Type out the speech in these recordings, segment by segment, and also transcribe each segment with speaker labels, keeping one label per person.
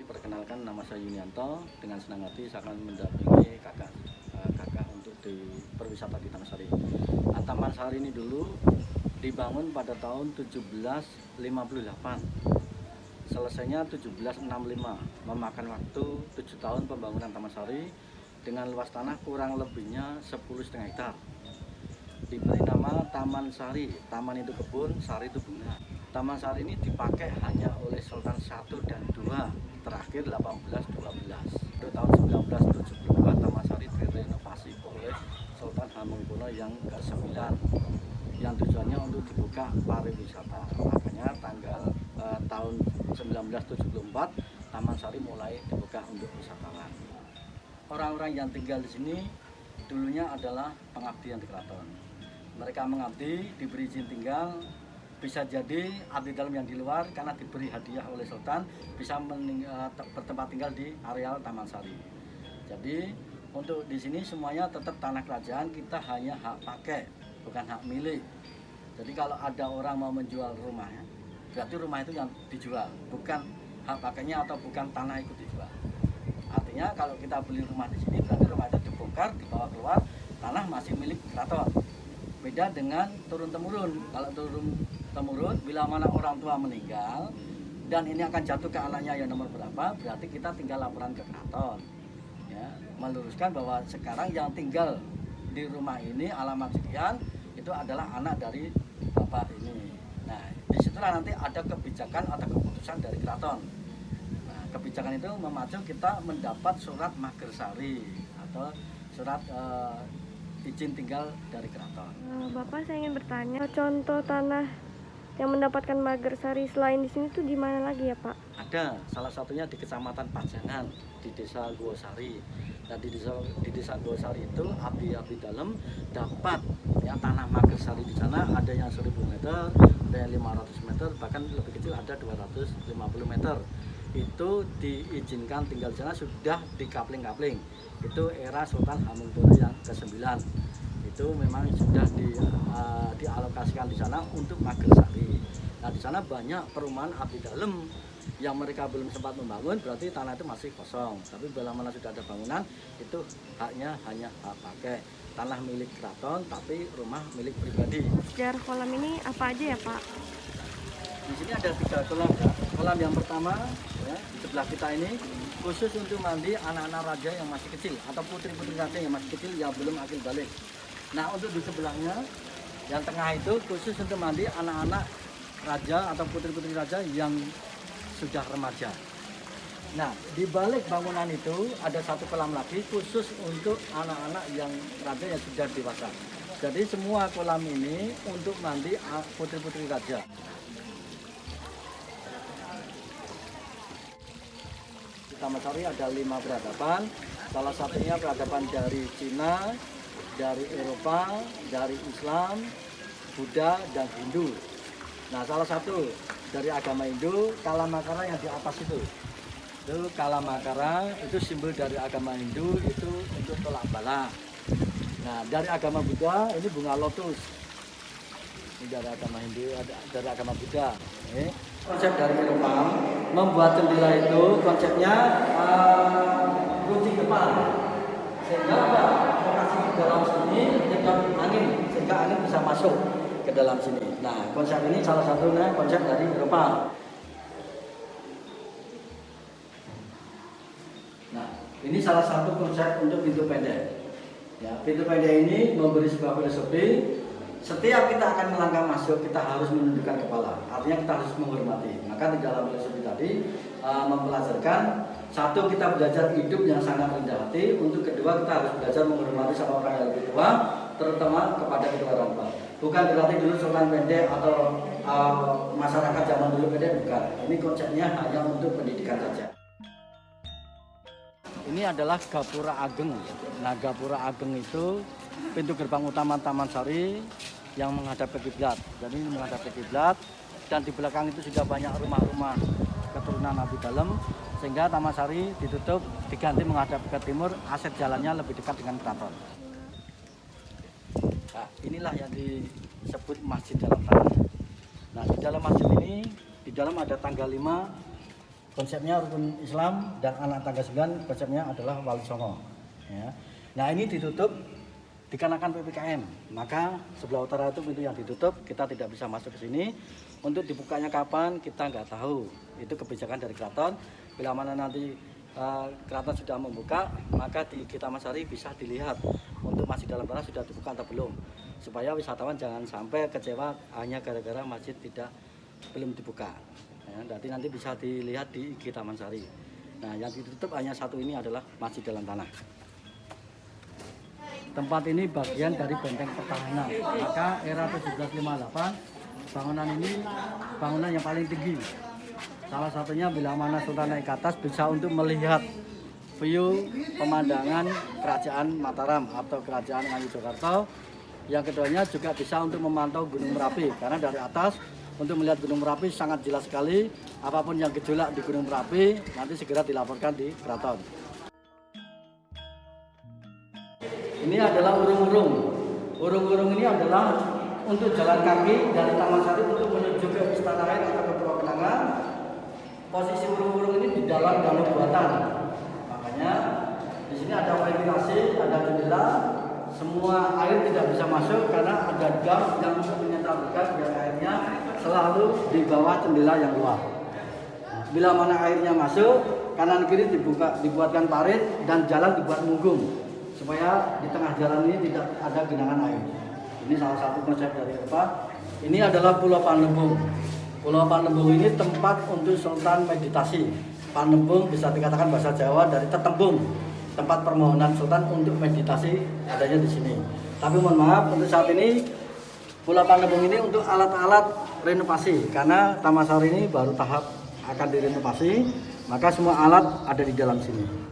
Speaker 1: Perkenalkan, nama saya Yunianto. Dengan senang hati saya akan mendampingi kakak untuk di perwisata di Taman Sari. Nah, Taman Sari ini dulu dibangun pada tahun 1758. Selesainya 1765. Memakan waktu 7 tahun pembangunan Taman Sari dengan luas tanah kurang lebihnya 10,5 hektar. Diberi nama Taman Sari. Taman itu kebun, sari itu bunga. Taman Sari ini dipakai hanya oleh Sultan I dan II, terakhir 1812. Pada tahun 1972 Taman Sari direnovasi oleh Sultan Hamengkubuwono yang ke-9, yang tujuannya untuk dibuka pariwisata. Makanya tahun 1974 Taman Sari mulai dibuka untuk wisatawan. Orang-orang yang tinggal di sini dulunya adalah pengabdian di keraton. Mereka mengabdi, diberi izin tinggal, bisa jadi abdi dalam yang di luar karena diberi hadiah oleh Sultan bisa bertempat tinggal di areal Taman Sari. Jadi untuk di sini semuanya tetap tanah kerajaan, kita hanya hak pakai, bukan hak milik. Jadi kalau ada orang mau menjual rumahnya, berarti rumah itu yang dijual, bukan hak pakainya atau bukan tanah ikut dijual. Artinya kalau kita beli rumah di sini berarti rumah itu dibongkar, dibawa keluar, tanah masih milik keraton. Beda dengan turun-temurun. Kalau turun-temurun, bila mana orang tua meninggal dan ini akan jatuh ke anaknya yang nomor berapa, berarti kita tinggal laporan ke keraton. Ya, meluruskan bahwa sekarang yang tinggal di rumah ini alamat sekian itu adalah anak dari bapak ini. Nah, disitulah nanti ada kebijakan atau keputusan dari keraton. Nah, kebijakan itu memacu kita mendapat surat magersari atau surat izin tinggal dari keraton.
Speaker 2: Bapak, saya ingin bertanya, contoh tanah yang mendapatkan magersari selain di sini tuh di mana lagi ya Pak?
Speaker 1: Ada, salah satunya di Kecamatan Pajangan, di Desa Guosari. Nah, di desa Guosari itu abdi dalam dapat ya tanah magersari di sana, ada yang 1.000 meter, ada yang 500 meter, bahkan lebih kecil ada 250 meter. Itu diizinkan tinggal di sana, sudah dikapling-kapling. Itu era Sultan Hamengkubuwono yang ke-9. Itu memang sudah dialokasikan di sana untuk magersari. Nah, di sana banyak perumahan abdi dalam yang mereka belum sempat membangun, berarti tanah itu masih kosong. Tapi bila mana sudah ada bangunan, itu haknya hanya hak pakai. Tanah milik keraton, tapi rumah milik pribadi.
Speaker 2: Sejarah kolam ini apa aja ya Pak?
Speaker 1: Di sini ada 3 kolam ya. Kolam yang pertama ya, di sebelah kita ini khusus untuk mandi anak-anak raja yang masih kecil atau putri-putri raja yang masih kecil yang belum akil balik. Nah, untuk di sebelahnya yang tengah itu khusus untuk mandi anak-anak raja atau putri-putri raja yang sudah remaja. Nah, di balik bangunan itu ada 1 kolam lagi khusus untuk anak-anak yang raja yang sudah dewasa. Jadi semua kolam ini untuk mandi putri-putri raja. Di Taman Sari ada 5 peradaban, salah satunya peradaban dari Cina, dari Eropa, dari Islam, Buddha, dan Hindu. Nah, salah satu dari agama Hindu, Kalamakara yang di atas itu Kalamakara, itu simbol dari agama Hindu, itu untuk tolak bala. Nah, dari agama Buddha, ini bunga lotus. Ini dari agama Hindu, dari agama Buddha. Konsep dari Eropa membuat jendela itu konsepnya kunci depan, sehingga apa? Lokasi di dalam sini nyedot angin, sehingga angin bisa masuk ke dalam sini. Nah, konsep ini salah satunya konsep dari Eropa. Nah, ini salah satu konsep untuk pintu pendek. Ya, pintu pendek ini memberi sebuah filosofi. Setiap kita akan melangkah masuk, kita harus menundukkan kepala. Artinya kita harus menghormati. Maka di dalam filosofi tadi mempelajarkan, satu, kita belajar hidup yang sangat rendah hati. Untuk kedua, kita harus belajar menghormati sama orang yang lebih tua, terutama kepada kedua orang tua. Bukan berarti dulu sultan pendek atau masyarakat zaman dulu pendek, bukan. Ini konsepnya hanya untuk pendidikan saja. Ini adalah Gapura Ageng. Nah, Gapura Ageng itu pintu gerbang utama Taman Sari yang menghadap ke kiblat. Jadi menghadap ke kiblat, dan di belakang itu sudah banyak rumah-rumah keturunan abdi dalam, sehingga Taman Sari ditutup, diganti menghadap ke timur, aset jalannya lebih dekat dengan keraton. Nah, inilah yang disebut masjid dalam tanah. Nah, di dalam masjid ini, di dalam ada tangga 5 konsepnya rukun Islam, dan anak tangga 9 konsepnya adalah Wali Songo. Ya. Nah ini ditutup dikarenakan PPKM, maka sebelah utara itu pintu yang ditutup, kita tidak bisa masuk ke sini. Untuk dibukanya kapan kita nggak tahu, itu kebijakan dari keraton. Bila mana nanti keraton sudah membuka, maka di IG Taman Sari bisa dilihat untuk masjid dalam tanah sudah dibuka atau belum, supaya wisatawan jangan sampai kecewa hanya gara-gara masjid belum dibuka. Ya, nanti bisa dilihat di IG Taman Sari. Nah yang ditutup hanya satu ini adalah masjid dalam tanah. Tempat ini bagian dari benteng pertahanan, maka era 1758 bangunan ini bangunan yang paling tinggi. Salah satunya bila mana Sultan naik ke atas bisa untuk melihat view pemandangan Kerajaan Mataram atau Kerajaan Ngayogyakarta. Yang keduanya juga bisa untuk memantau Gunung Merapi, karena dari atas untuk melihat Gunung Merapi sangat jelas sekali. Apapun yang gejolak di Gunung Merapi nanti segera dilaporkan di keraton. Ini adalah urung-urung. Urung-urung ini adalah untuk jalan kaki dari Taman Sari untuk menuju ke Istana Air atau ke Pulau Kenanga. Posisi urung-urung ini di dalam danau buatan. Makanya di sini ada ventilasi, ada jendela. Semua air tidak bisa masuk karena ada dam yang untuk menyetralkan biar airnya selalu di bawah jendela yang luar. Bila mana airnya masuk, kanan kiri dibuatkan parit dan jalan dibuat munggung supaya di tengah jalan ini tidak ada genangan air. Ini salah satu konsep dari apa? Ini adalah Pulau Panembung. Pulau Panembung ini tempat untuk Sultan meditasi. Panembung bisa dikatakan bahasa Jawa dari tetembung, tempat permohonan Sultan untuk meditasi adanya di sini. Tapi mohon maaf untuk saat ini Pulau Panembung ini untuk alat-alat renovasi, karena Taman Sari ini baru tahap akan direnovasi, maka semua alat ada di dalam sini.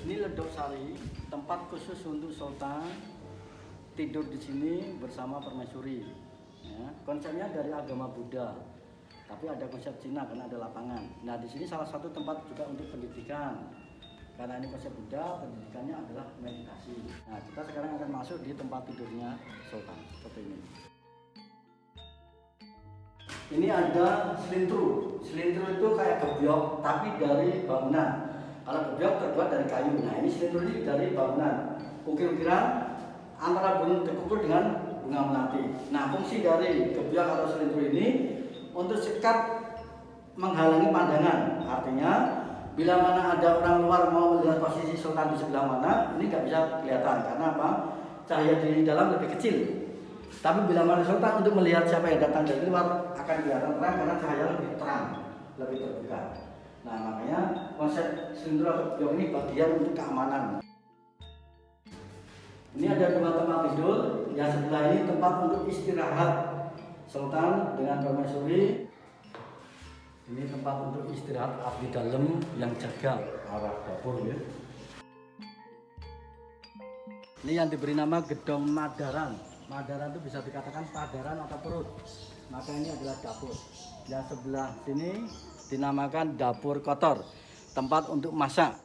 Speaker 1: Ini Ledok Sari, tempat khusus untuk Sultan tidur di sini bersama permaisuri. Ya, konsepnya dari agama Buddha, tapi ada konsep Cina karena ada lapangan. Nah di sini salah satu tempat juga untuk pendidikan, karena ini konsep Buddha, pendidikannya adalah meditasi. Nah kita sekarang akan masuk di tempat tidurnya Sultan seperti ini. Ini ada selintru. Selintru itu kayak gebyok tapi dari bangunan. Kalau gebyok terbuat dari kayu. Nah ini selintru ini dari bangunan. Ukir-ukiran antara burung tekukur dengan bunga melati. Nah fungsi dari gebyok atau selintru ini untuk sekat menghalangi pandangan. Artinya bila mana ada orang luar mau melihat posisi Sultan di sebelah mana, ini nggak bisa kelihatan. Karena apa? Cahaya di dalam lebih kecil. Tapi bila mana Sultan untuk melihat siapa yang datang dari luar akan kelihatan terang karena cahaya lebih terang, lebih terbuka. Nah makanya konsep selintru atau gebyok ini bagian untuk keamanan. Ini ada dua tempat tidur, yang sebelah ini tempat untuk istirahat Sultan dengan permaisuri. Ini tempat untuk istirahat abdi dalam yang jaga arah dapur ya. Ini yang diberi nama Gedong Madaran. Madaran itu bisa dikatakan padaran atau perut. Maka ini adalah dapur. Yang sebelah sini dinamakan dapur kotor, tempat untuk masak.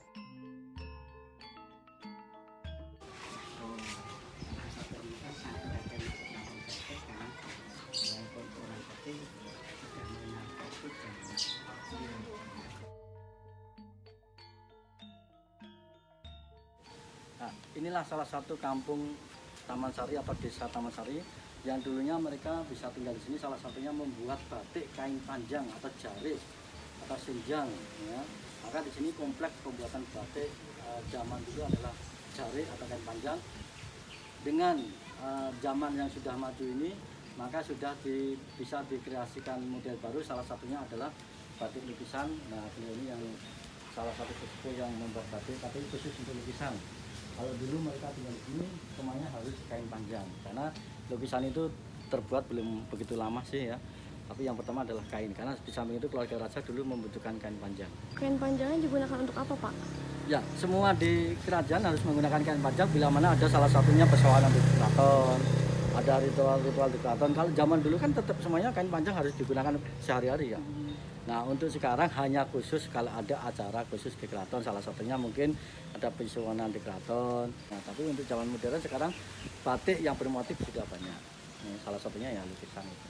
Speaker 1: Nah, inilah salah satu kampung Taman Sari atau desa Taman Sari yang dulunya mereka bisa tinggal di sini. Salah satunya membuat batik kain panjang atau jarik atau senjang. Ya. Maka di sini kompleks pembuatan batik zaman dulu adalah jarik atau kain panjang. Dengan zaman yang sudah maju ini, maka sudah bisa dikreasikan model baru. Salah satunya adalah batik lukisan. Nah, ini yang salah satu sepupu yang membuat batik, tapi khusus untuk lukisan. Kalau dulu mereka tinggal di sini, semuanya harus kain panjang, karena lukisan itu terbuat belum begitu lama sih ya. Tapi yang pertama adalah kain, karena di samping itu keluarga raja dulu membutuhkan kain panjang.
Speaker 2: Kain panjangnya digunakan untuk apa, Pak?
Speaker 1: Ya, semua di kerajaan harus menggunakan kain panjang bila mana ada salah satunya persoalan di keraton, ada ritual-ritual di keraton. Kalau zaman dulu kan tetap semuanya kain panjang harus digunakan sehari-hari ya. Nah untuk sekarang hanya khusus kalau ada acara khusus di keraton, salah satunya mungkin ada pesuwanan di keraton. Nah tapi untuk zaman modern sekarang batik yang bermotif sudah banyak. Nah, salah satunya ya lukisan itu.